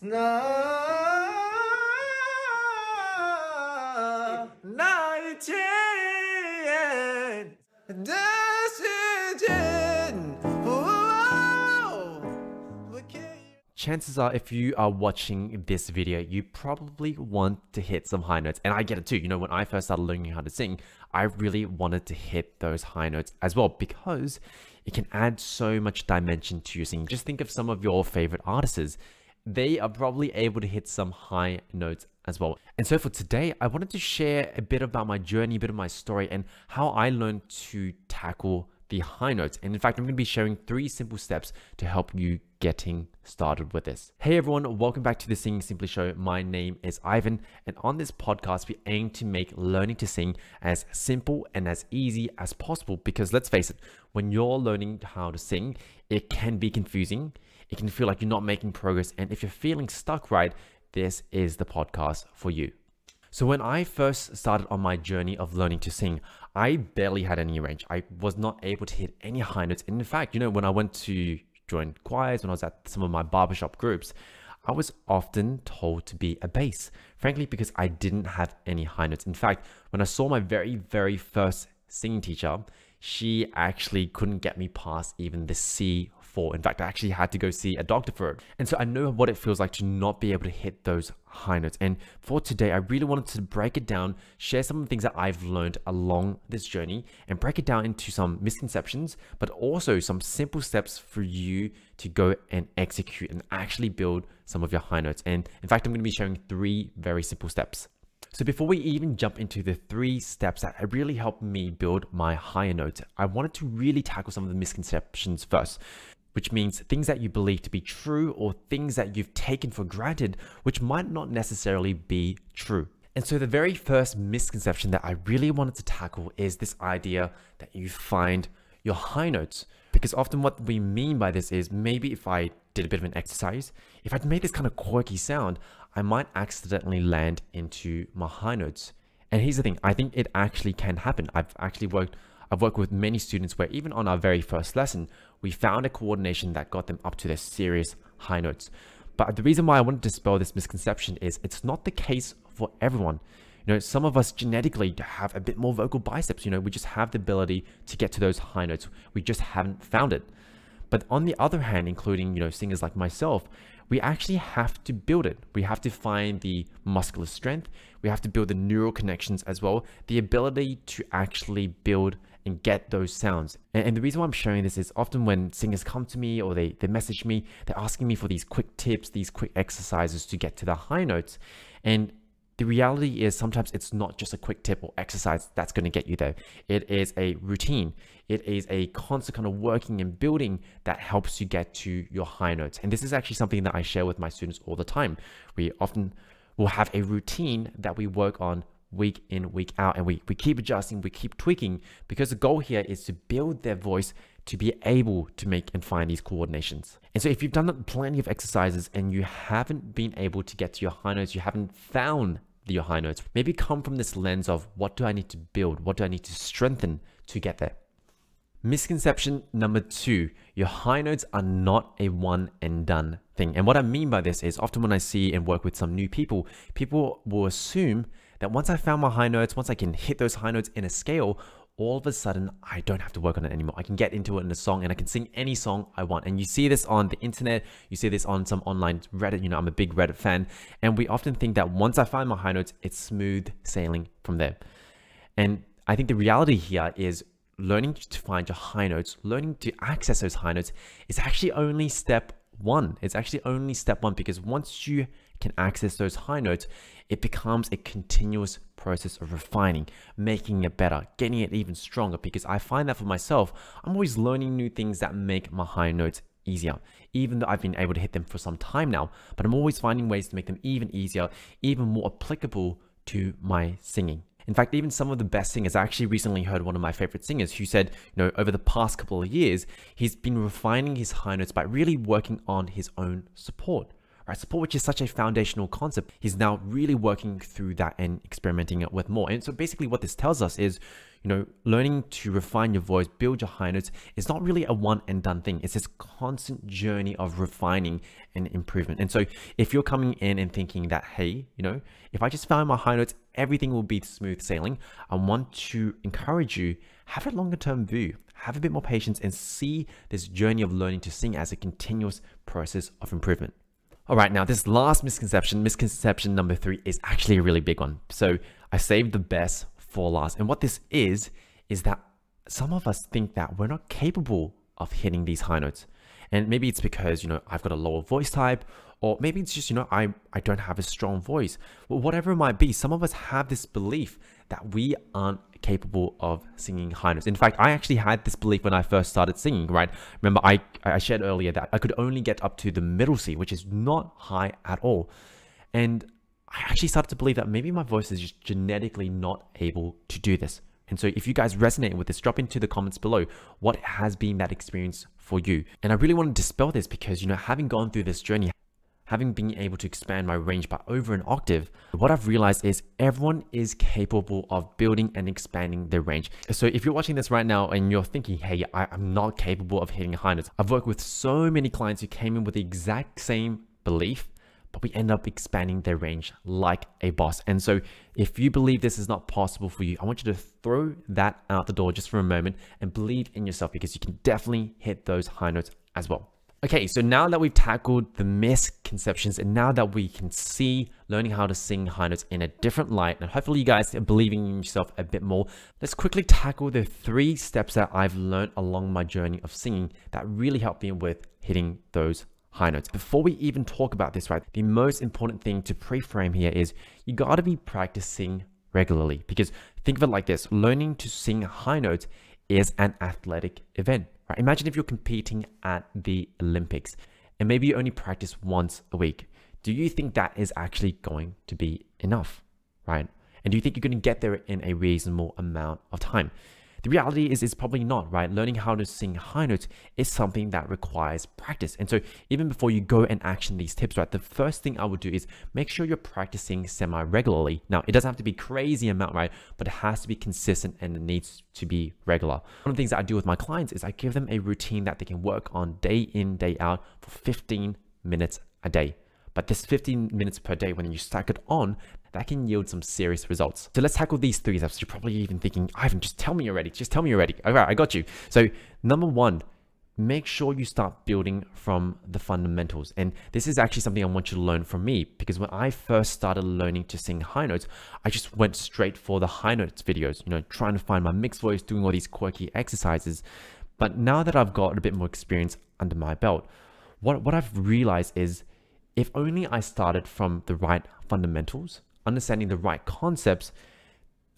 Chances are, if you are watching this video, you probably want to hit some high notes. And I get it too. You know, when I first started learning how to sing, I really wanted to hit those high notes as well, because it can add so much dimension to your singing. Just think of some of your favorite artists. They are probably able to hit some high notes as well. And so for today, I wanted to share a bit about my journey, a bit of my story, and how I learned to tackle the high notes. And in fact, I'm going to be sharing 3 simple steps to help you getting started with this. Hey everyone, welcome back to the Singing Simply Show. My name is Ivan, and on this podcast, we aim to make learning to sing as simple and as easy as possible. Because let's face it, when you're learning how to sing, it can be confusing. It can feel like you're not making progress. And if you're feeling stuck, right, this is the podcast for you. So when I first started on my journey of learning to sing, I barely had any range. I was not able to hit any high notes. And in fact, you know, when I went to join choirs, when I was at some of my barbershop groups, I was often told to be a bass, frankly, because I didn't have any high notes. In fact, when I saw my very first singing teacher, she actually couldn't get me past even the C4. In fact, I actually had to go see a doctor for it. And so I know what it feels like to not be able to hit those high notes. And for today, I really wanted to break it down, share some of the things that I've learned along this journey, and break it down into some misconceptions, but also some simple steps for you to go and execute and actually build some of your high notes. And in fact, I'm going to be sharing 3 very simple steps. So before we even jump into the 3 steps that really helped me build my higher notes, I wanted to really tackle some of the misconceptions first, which means things that you believe to be true or things that you've taken for granted, which might not necessarily be true. And so the very first misconception that I really wanted to tackle is this idea that you find your high notes. Because often what we mean by this is, maybe if I did a bit of an exercise, if I'd made this kind of quirky sound, I might accidentally land into my high notes. And here's the thing, I think it actually can happen. I've worked with many students where even on our very first lesson, we found a coordination that got them up to their serious high notes. But the reason why I wanted to dispel this misconception is it's not the case for everyone. You know, some of us genetically have a bit more vocal biceps. You know, we just have the ability to get to those high notes. We just haven't found it. But on the other hand, including, you know, singers like myself, we actually have to build it. We have to find the muscular strength. We have to build the neural connections as well, the ability to actually build and get those sounds. And the reason why I'm sharing this is often when singers come to me or they message me, they're asking me for these quick tips, these quick exercises to get to the high notes. And the reality is sometimes it's not just a quick tip or exercise that's going to get you there. It is a routine. It is a constant kind of working and building that helps you get to your high notes. And this is actually something that I share with my students all the time. We often will have a routine that we work on week in, week out, and we keep adjusting, we keep tweaking, because the goal here is to build their voice to be able to make and find these coordinations. And so if you've done plenty of exercises and you haven't been able to get to your high notes, you haven't found your high notes, maybe come from this lens of, what do I need to build? What do I need to strengthen to get there? Misconception number 2, your high notes are not a one and done thing. And what I mean by this is, often when I see and work with some new people, people will assume that once I found my high notes, once I can hit those high notes in a scale, all of a sudden I don't have to work on it anymore. I can get into it in a song and I can sing any song I want. And you see this on the internet, you see this on some online Reddit. You know, I'm a big Reddit fan, and we often think that once I find my high notes, it's smooth sailing from there. And I think the reality here is, learning to find your high notes, learning to access those high notes is actually only step 1. It's actually only step 1, because once you can access those high notes, it becomes a continuous process of refining, making it better, getting it even stronger. Because I find that for myself, I'm always learning new things that make my high notes easier, even though I've been able to hit them for some time now, but I'm always finding ways to make them even easier, even more applicable to my singing. In fact, even some of the best singers, I actually recently heard one of my favorite singers who said, you know, over the past couple of years, he's been refining his high notes by really working on his own support, right? Support, which is such a foundational concept, he's now really working through that and experimenting it with more. And so basically what this tells us is, learning to refine your voice, build your high notes is not really a one and done thing. It's this constant journey of refining and improvement. And so if you're coming in and thinking that, hey, if I just found my high notes, everything will be smooth sailing, I want to encourage you, have a longer term view, have a bit more patience, and see this journey of learning to sing as a continuous process of improvement. All right, now this last misconception number 3, is actually a really big one. So I saved the best for last. And what this is that some of us think that we're not capable of hitting these high notes. And maybe it's because, I've got a lower voice type, or maybe it's just, I don't have a strong voice. Well, whatever it might be, some of us have this belief that we aren't capable of singing high notes. In fact, I actually had this belief when I first started singing, right? Remember, I shared earlier that I could only get up to the middle C, which is not high at all. And I actually started to believe that maybe my voice is just genetically not able to do this. And so if you guys resonate with this, drop into the comments below what has been that experience for you. And I really want to dispel this because, having gone through this journey, having been able to expand my range by over an octave, what I've realized is everyone is capable of building and expanding their range. So if you're watching this right now and you're thinking, hey, I'm not capable of hitting high notes. I've worked with so many clients who came in with the exact same belief, but we end up expanding their range like a boss. And so if you believe this is not possible for you, I want you to throw that out the door just for a moment and believe in yourself, because you can definitely hit those high notes as well. Okay, so now that we've tackled the misconceptions, and now that we can see learning how to sing high notes in a different light, and hopefully you guys are believing in yourself a bit more, let's quickly tackle the 3 steps that I've learned along my journey of singing that really helped me with hitting those high notes. Before we even talk about this, right, the most important thing to pre-frame here is you got to be practicing regularly, because think of it like this: learning to sing high notes is an athletic event, right? Imagine if you're competing at the Olympics and maybe you only practice once a week. Do you think that is actually going to be enough, right? And do you think you're going to get there in a reasonable amount of time? The reality is it's probably not, right? Learning how to sing high notes is something that requires practice. And so even before you go and action these tips, right, the first thing I would do is make sure you're practicing semi-regularly. Now, it doesn't have to be crazy amount, right? But it has to be consistent and it needs to be regular. One of the things that I do with my clients is I give them a routine that they can work on day in, day out for 15 minutes a day. But this 15 minutes per day, when you stack it on, that can yield some serious results. So let's tackle these 3 steps. You're probably even thinking, Ivan, just tell me already. Just tell me already. All right, I got you. So number 1, make sure you start building from the fundamentals. And this is actually something I want you to learn from me, because when I first started learning to sing high notes, I just went straight for the high notes videos, trying to find my mixed voice, doing all these quirky exercises. But now that I've got a bit more experience under my belt, what I've realized is if only I started from the right fundamentals, understanding the right concepts,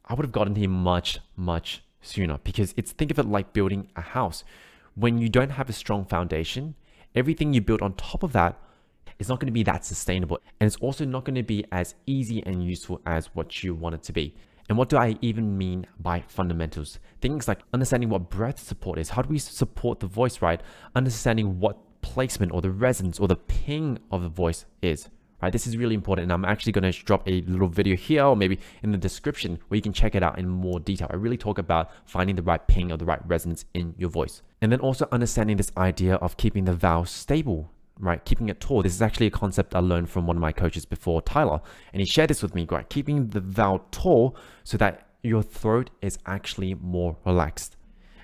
I would have gotten here much, much sooner. Because think of it like building a house. When you don't have a strong foundation, everything you build on top of that is not going to be that sustainable. And it's also not going to be as easy and useful as what you want it to be. And what do I even mean by fundamentals? Things like understanding what breath support is. How do we support the voice, right? Understanding what placement or the resonance or the ping of the voice is, right? This is really important. And I'm actually going to drop a little video here or maybe in the description where you can check it out in more detail. I really talk about finding the right ping or the right resonance in your voice. And then also understanding this idea of keeping the vowels stable, right? Keeping it tall. This is actually a concept I learned from one of my coaches before, Tyler. And he shared this with me, right? Keeping the vowel tall so that your throat is actually more relaxed.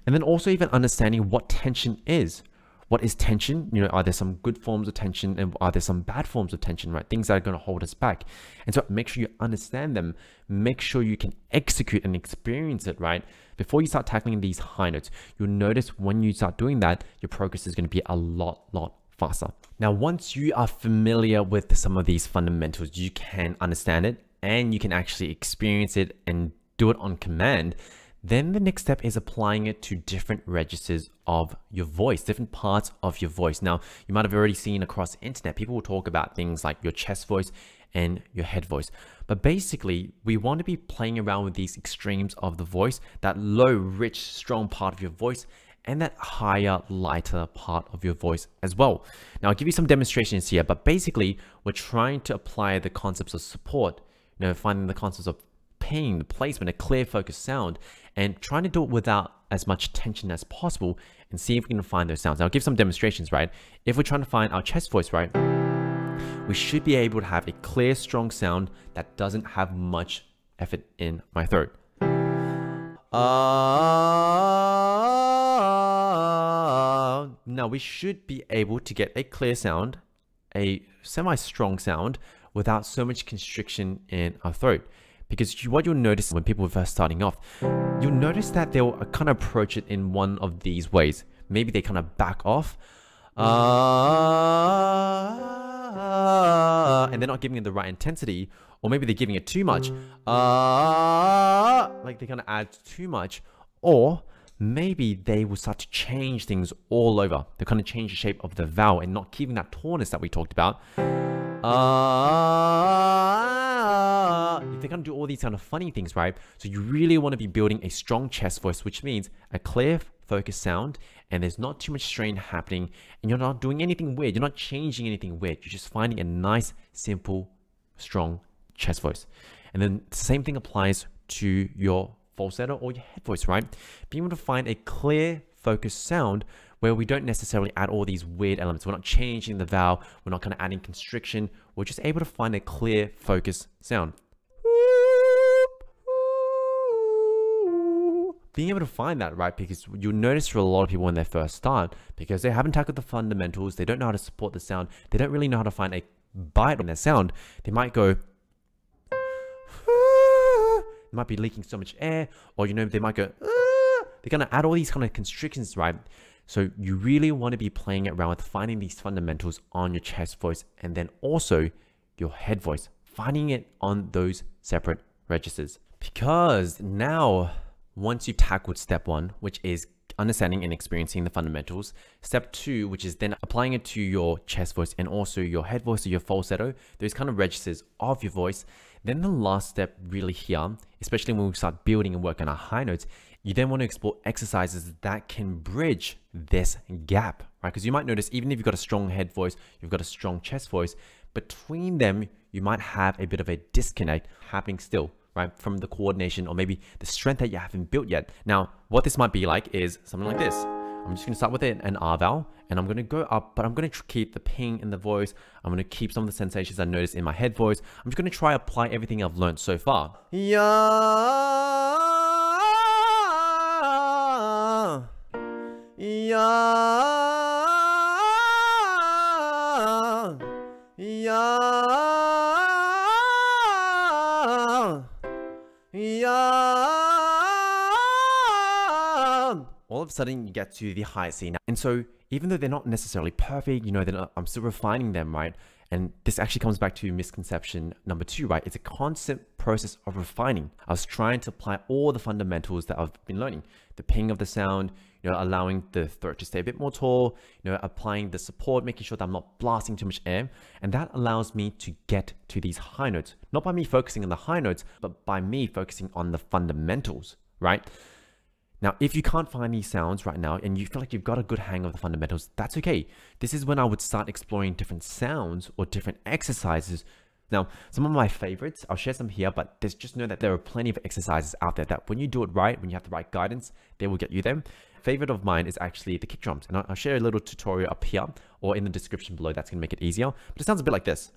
And then also even understanding what tension is. What is tension? Are there some good forms of tension and are there some bad forms of tension, right? Things that are going to hold us back. And so make sure you understand them. Make sure you can execute and experience it, right? Before you start tackling these high notes, you'll notice when you start doing that, your progress is going to be a lot faster. Now, once you are familiar with some of these fundamentals, you can understand it and you can actually experience it and do it on command. Then the next step is applying it to different registers of your voice, different parts of your voice. Now, you might have already seen across the internet, people will talk about things like your chest voice and your head voice. But basically, we want to be playing around with these extremes of the voice, that low, rich, strong part of your voice, and that higher, lighter part of your voice as well. Now, I'll give you some demonstrations here, but basically, we're trying to apply the concepts of support, finding the concepts of ping, the placement, a clear, focused sound, and trying to do it without as much tension as possible and see if we can find those sounds. Now, I'll give some demonstrations, right? If we're trying to find our chest voice, right, we should be able to have a clear, strong sound that doesn't have much effort in my throat. Now, we should be able to get a clear sound, a semi-strong sound, without so much constriction in our throat. Because what you'll notice when people are first starting off, you'll notice that they'll kind of approach it in one of these ways. Maybe they kind of back off, and they're not giving it the right intensity, or maybe they're giving it too much, like they kind of add too much, or maybe they will start to change things all over. They kind of change the shape of the vowel and not keeping that tautness that we talked about. They kind of do all these kind of funny things, right? So you really want to be building a strong chest voice, which means a clear, focused sound, and there's not too much strain happening, and you're not doing anything weird. You're not changing anything weird. You're just finding a nice, simple, strong chest voice. And then the same thing applies to your falsetto or your head voice, right? Being able to find a clear, focused sound where we don't necessarily add all these weird elements. We're not changing the vowel. We're not kind of adding constriction. We're just able to find a clear, focused sound. Being able to find that, right? Because you'll notice for a lot of people when they first start, because they haven't tackled the fundamentals, they don't know how to support the sound, they don't really know how to find a bite on their sound, they might go, they might be leaking so much air, or they might go, they're gonna add all these kind of constrictions, right? So you really want to be playing around with finding these fundamentals on your chest voice, and then also your head voice, finding it on those separate registers. Because now, once you've tackled step 1, which is understanding and experiencing the fundamentals, step 2, which is then applying it to your chest voice and also your head voice or your falsetto, those kind of registers of your voice, then the last step really here, especially when we start building and working on our high notes, you then want to explore exercises that can bridge this gap, right? Because you might notice, even if you've got a strong head voice, you've got a strong chest voice, between them, you might have a bit of a disconnect happening still, right? From the coordination or maybe the strength that you haven't built yet. Now, what this might be like is something like this. I'm just going to start with an R vowel, and I'm going to go up, but I'm going to keep the ping in the voice. I'm going to keep some of the sensations I noticed in my head voice. I'm just going to try apply everything I've learned so far. Yeah. All of a sudden you get to the high C now. And so even though they're not necessarily perfect, I'm still refining them, right? And this actually comes back to misconception number 2, right? It's a constant process of refining. I was trying to apply all the fundamentals that I've been learning. The ping of the sound, allowing the throat to stay a bit more tall, applying the support, making sure that I'm not blasting too much air. And that allows me to get to these high notes, not by me focusing on the high notes, but by me focusing on the fundamentals, right? Now, if you can't find these sounds right now and you feel like you've got a good hang of the fundamentals, that's okay. This is when I would start exploring different sounds or different exercises. Now, some of my favorites, I'll share some here, but just know that there are plenty of exercises out there that when you do it right, when you have the right guidance, they will get you there. Favorite of mine is actually the kick drums. And I'll share a little tutorial up here or in the description below. That's going to make it easier. But it sounds a bit like this.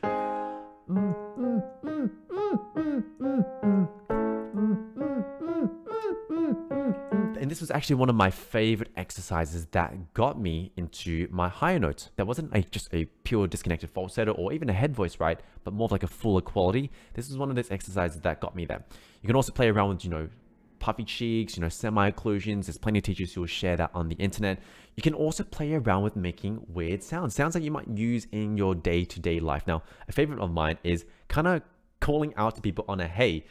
And this was actually one of my favorite exercises that got me into my higher notes. That wasn't just a pure disconnected falsetto or even a head voice, right? But more of like a fuller quality. This is one of those exercises that got me there. You can also play around with, puffy cheeks, semi-occlusions. There's plenty of teachers who will share that on the internet. You can also play around with making weird sounds that you might use in your day-to-day life. Now, a favorite of mine is kind of calling out to people on a hey,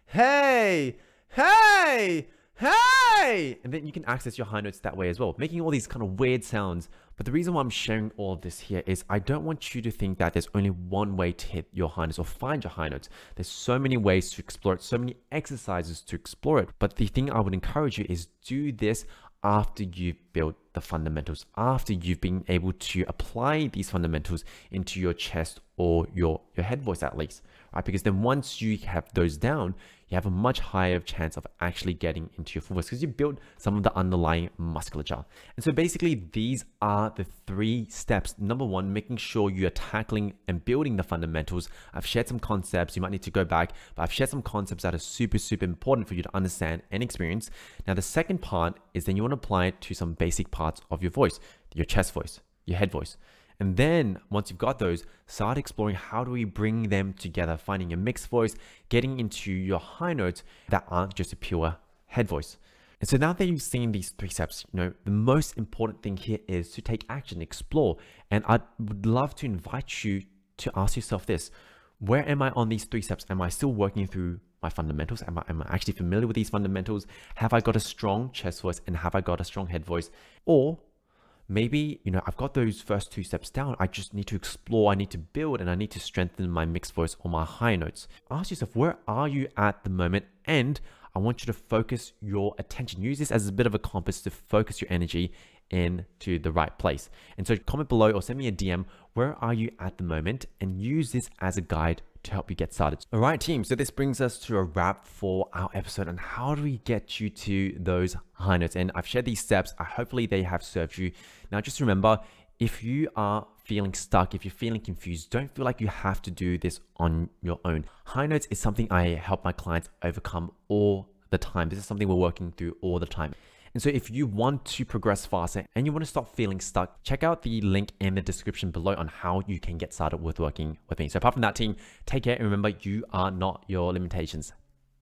hey, hey, hey, and then you can access your high notes that way as well, making all these kind of weird sounds. But the reason why I'm sharing all of this here is I don't want you to think that there's only one way to hit your high notes or find your high notes. There's so many ways to explore it, so many exercises to explore it. But the thing I would encourage you is do this after you've built the fundamentals, after you've been able to apply these fundamentals into your chest or your head voice at least, right? Because then once you have those down, you have a much higher chance of actually getting into your full voice because you built some of the underlying musculature. And so basically these are the 3 steps. Number 1, making sure you are tackling and building the fundamentals. I've shared some concepts, you might need to go back, but I've shared some concepts that are super important for you to understand and experience. Now the second part is then you want to apply it to some basic parts of your voice, your chest voice, your head voice. And then once you've got those, start exploring how do we bring them together, finding a mixed voice, getting into your high notes that aren't just a pure head voice. And so now that you've seen these 3 steps, the most important thing here is to take action, explore. And I would love to invite you to ask yourself this: where am I on these 3 steps? Am I still working through my fundamentals? Am I actually familiar with these fundamentals? Have I got a strong chest voice and have I got a strong head voice? Or maybe, I've got those first 2 steps down. I just need to explore, I need to build, and I need to strengthen my mixed voice or my high notes. Ask yourself, where are you at the moment? And I want you to focus your attention. Use this as a bit of a compass to focus your energy into the right place. And so comment below or send me a DM, where are you at the moment? And use this as a guide to help you get started. All right, team. So this brings us to a wrap for our episode on how do we get you to those high notes. And I've shared these steps. Hopefully they have served you. Now, just remember, if you are feeling stuck, if you're feeling confused, don't feel like you have to do this on your own. High notes is something I help my clients overcome all the time. This is something we're working through all the time. And so if you want to progress faster and you want to stop feeling stuck, check out the link in the description below on how you can get started with working with me. So apart from that, team, take care and remember, you are not your limitations.